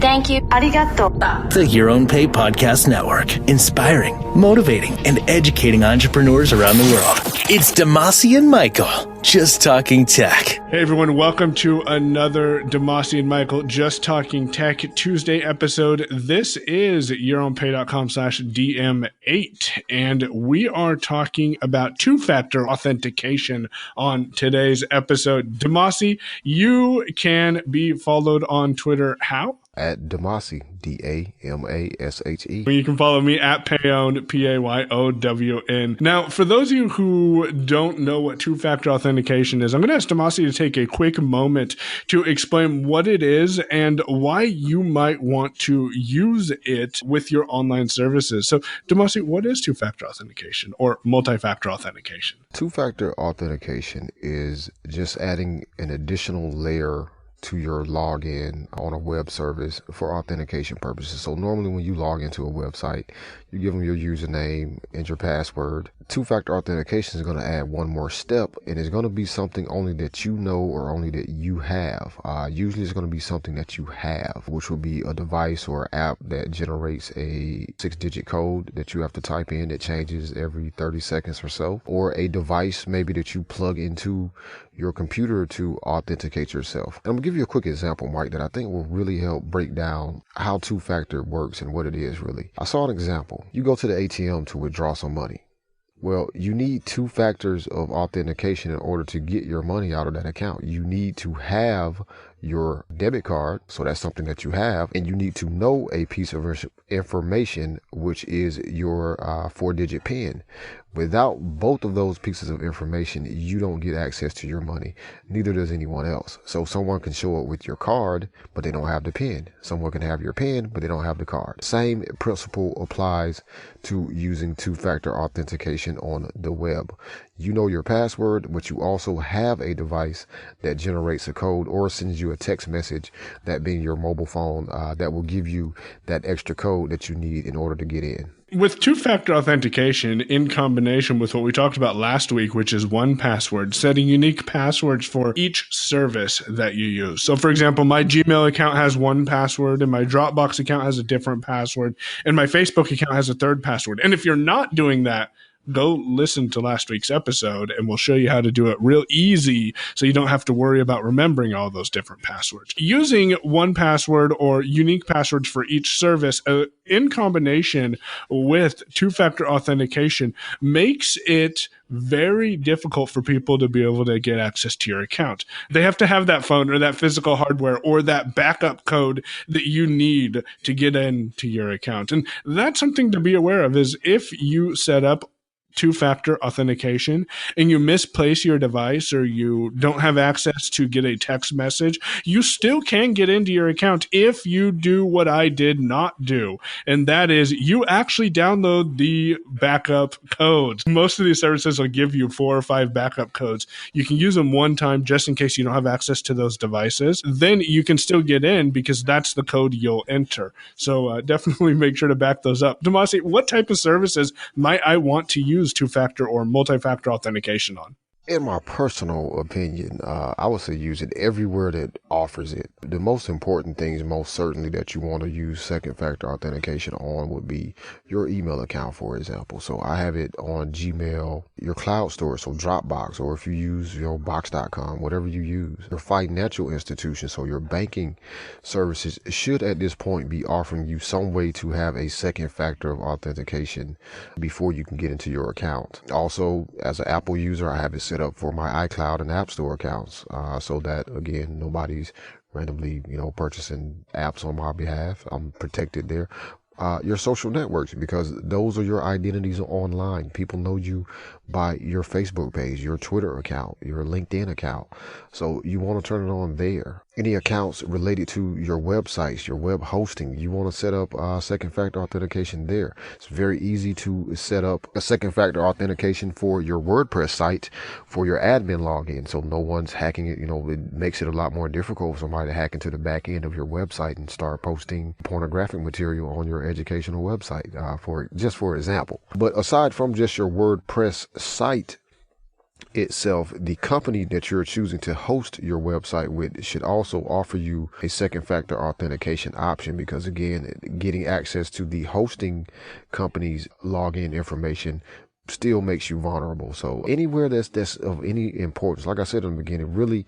Thank you. Arigato. The Your Own Pay Podcast Network, inspiring, motivating, and educating entrepreneurs around the world. It's Demasi and Michael, Just Talking Tech. Hey everyone, welcome to another Demasi and Michael Just Talking Tech Tuesday episode. This is yourownpay.com/DM8, and we are talking about two-factor authentication on today's episode. Demasi, you can be followed on Twitter how? At Demasi, D-A-M-A-S-H-E. You can follow me at Payon, P-A-Y-O-W-N. Now, for those of you who don't know what two-factor authentication is, I'm going to ask Demasi to take a quick moment to explain what it is and why you might want to use it with your online services. So, Demasi, what is two-factor authentication or multi-factor authentication? Two-factor authentication is just adding an additional layer to your login on a web service for authentication purposes. So normally when you log into a website, you give them your username and your password. Two-factor authentication is going to add one more step, and it's going to be something only that you know or only that you have. Usually it's going to be something that you have, which will be a device or app that generates a 6-digit code that you have to type in that changes every 30 seconds or so, or a device maybe that you plug into your computer to authenticate yourself. And I'm gonna give you a quick example, Mike, that I think will really help break down how two-factor works and what it is really. I saw an example. You go to the ATM to withdraw some money. Well, you need two factors of authentication in order to get your money out of that account. You need to have your debit card, so that's something that you have, and you need to know a piece of information, which is your 4-digit PIN. Without both of those pieces of information, you don't get access to your money. Neither does anyone else. So someone can show up with your card, but they don't have the PIN. Someone can have your PIN, but they don't have the card. Same principle applies to using two-factor authentication on the web. You know your password, but you also have a device that generates a code or sends you a text message, that being your mobile phone, that will give you that extra code that you need in order to get in. With two-factor authentication, in combination with what we talked about last week, which is 1Password, setting unique passwords for each service that you use. So, for example, my Gmail account has 1Password, and my Dropbox account has a different password, and my Facebook account has a third password. And if you're not doing that, go listen to last week's episode and we'll show you how to do it real easy so you don't have to worry about remembering all those different passwords. Using 1Password or unique passwords for each service in combination with two-factor authentication makes it very difficult for people to be able to get access to your account. They have to have that phone or that physical hardware or that backup code that you need to get into your account. And that's something to be aware of, is if you set up two-factor authentication and you misplace your device or you don't have access to get a text message, you still can get into your account if you do what I did not do. And that is, you actually download the backup codes. Most of these services will give you 4 or 5 backup codes. You can use them one time just in case you don't have access to those devices. Then you can still get in because that's the code you'll enter. So definitely make sure to back those up. Demasi, what type of services might I want to use two-factor or multi-factor authentication on? In my personal opinion, I would say use it everywhere that offers it. The most important things, most certainly, that you want to use second factor authentication on would be your email account, for example. So I have it on Gmail, your cloud storage, so Dropbox, or if you use Box.com, whatever you use. Your financial institution, so your banking services, should at this point be offering you some way to have a second factor of authentication before you can get into your account. Also, as an Apple user, I have it set up for my iCloud and App Store accounts, so that, again, nobody's randomly, purchasing apps on my behalf. I'm protected there. Your social networks, because those are your identities online. People know you by your Facebook page, your Twitter account, your LinkedIn account. So you want to turn it on there. Any accounts related to your websites, your web hosting, you want to set up second factor authentication there. It's very easy to set up a second factor authentication for your WordPress site for your admin login, so no one's hacking it. It makes it a lot more difficult for somebody to hack into the back end of your website and start posting pornographic material on your educational website, for example. But aside from just your WordPress site, itself, the company that you're choosing to host your website with should also offer you a second factor authentication option, because again, getting access to the hosting company's login information still makes you vulnerable. So anywhere that's of any importance, like I said in the beginning, really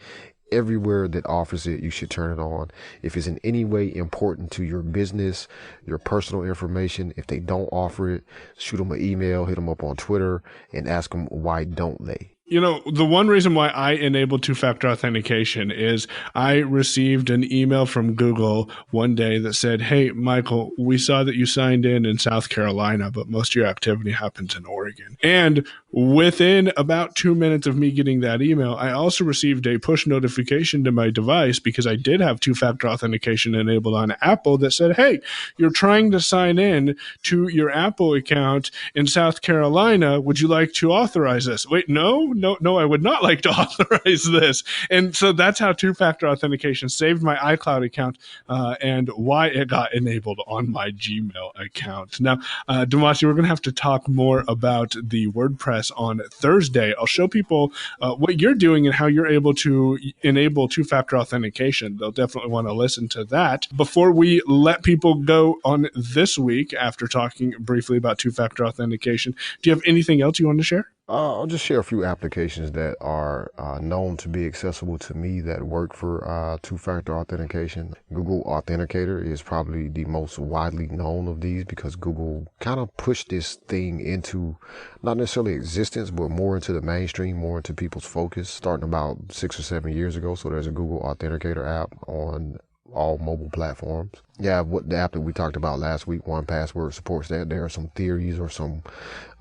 everywhere that offers it, you should turn it on. If it's in any way important to your business, your personal information, if they don't offer it, shoot them an email, hit them up on Twitter, and ask them why don't they. You know, the one reason why I enable two-factor authentication is I received an email from Google one day that said, "Hey, Michael, we saw that you signed in South Carolina, but most of your activity happens in Oregon." And within about 2 minutes of me getting that email, I also received a push notification to my device, because I did have two-factor authentication enabled on Apple, that said, "Hey, you're trying to sign in to your Apple account in South Carolina. Would you like to authorize this?" Wait, no, I would not like to authorize this. And so that's how two-factor authentication saved my iCloud account and why it got enabled on my Gmail account. Now, Damasi, we're going to have to talk more about the WordPress on Thursday. I'll show people what you're doing and how you're able to enable two-factor authentication. They'll definitely want to listen to that. Before we let people go on this week, after talking briefly about two-factor authentication, do you have anything else you want to share? I'll just share a few applications that are known to be accessible to me that work for two-factor authentication. Google Authenticator is probably the most widely known of these, because Google kind of pushed this thing into not necessarily existence, but more into the mainstream, more into people's focus, starting about 6 or 7 years ago. So there's a Google Authenticator app on all mobile platforms. Yeah, what the app that we talked about last week, 1Password, supports that. There are some theories or some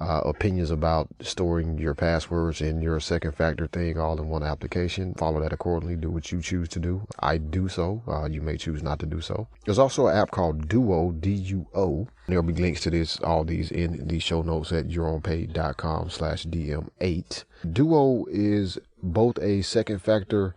opinions about storing your passwords and your second factor thing all in one application. Follow that accordingly. Do what you choose to do. I do so. You may choose not to do so. There's also an app called Duo, D-U-O. There'll be links to all these in the show notes at yourownpay.com/DM8. Duo is both a second factor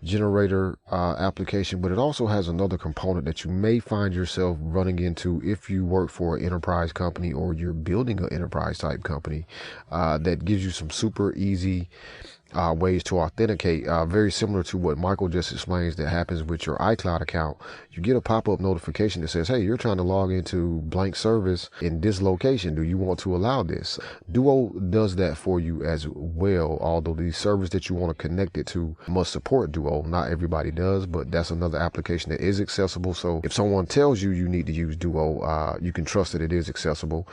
generator application, but it also has another component that you may find yourself running into if you work for an enterprise company or you're building an enterprise type company, that gives you some super easy ways to authenticate, very similar to what Michael just explains that happens with your iCloud account. You get a pop-up notification that says, "Hey, you're trying to log into blank service in this location. Do you want to allow this?" Duo does that for you as well, although the service that you want to connect it to must support Duo. Not everybody does, but that's another application that is accessible. So if someone tells you you need to use Duo, you can trust that it is accessible.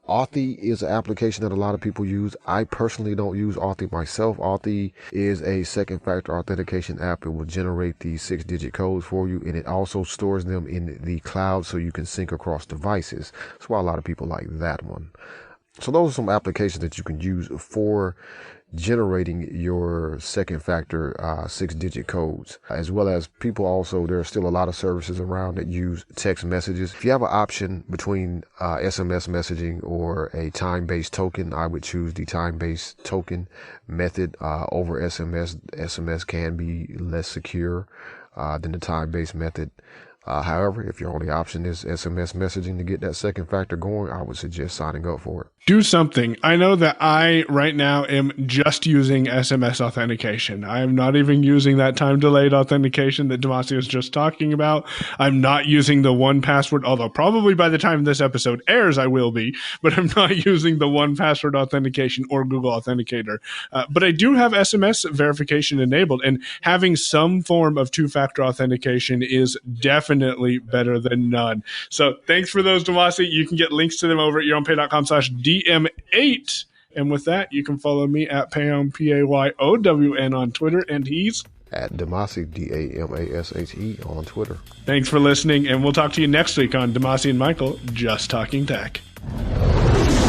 Authy is an application that a lot of people use. I personally don't use Authy myself. Authy is a second factor authentication app. It will generate the 6-digit codes for you, and it also stores them in the cloud so you can sync across devices. That's why a lot of people like that one. So those are some applications that you can use for generating your second factor 6-digit codes, as well as people also, there are still a lot of services around that use text messages. If you have an option between SMS messaging or a time-based token, I would choose the time-based token method over SMS. SMS can be less secure than the time-based method. However, if your only option is SMS messaging to get that second factor going, I would suggest signing up for it. Do something. I know that I right now am just using SMS authentication. I am not even using that time-delayed authentication that Damasi was just talking about. I'm not using the 1Password, although probably by the time this episode airs, I will be, but I'm not using the 1Password authentication or Google Authenticator. But I do have SMS verification enabled, and having some form of two-factor authentication is definitely better than none. So thanks for those, Damasi. You can get links to them over at yourownpay.com/DM8. And with that, you can follow me at Payon, P-A-Y-O-W-N on Twitter, and he's at Damasi, D-A-M-A-S-H-E on Twitter. Thanks for listening, and we'll talk to you next week on Damasi and Michael, Just Talking Tech.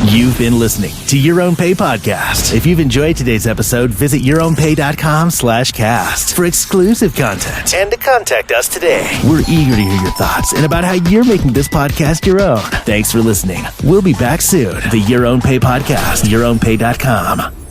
You've been listening to Your Own Pay Podcast. If you've enjoyed today's episode, visit yourownpay.com/cast for exclusive content and to contact us today. We're eager to hear your thoughts and about how you're making this podcast your own. Thanks for listening. We'll be back soon. The Your Own Pay Podcast, yourownpay.com.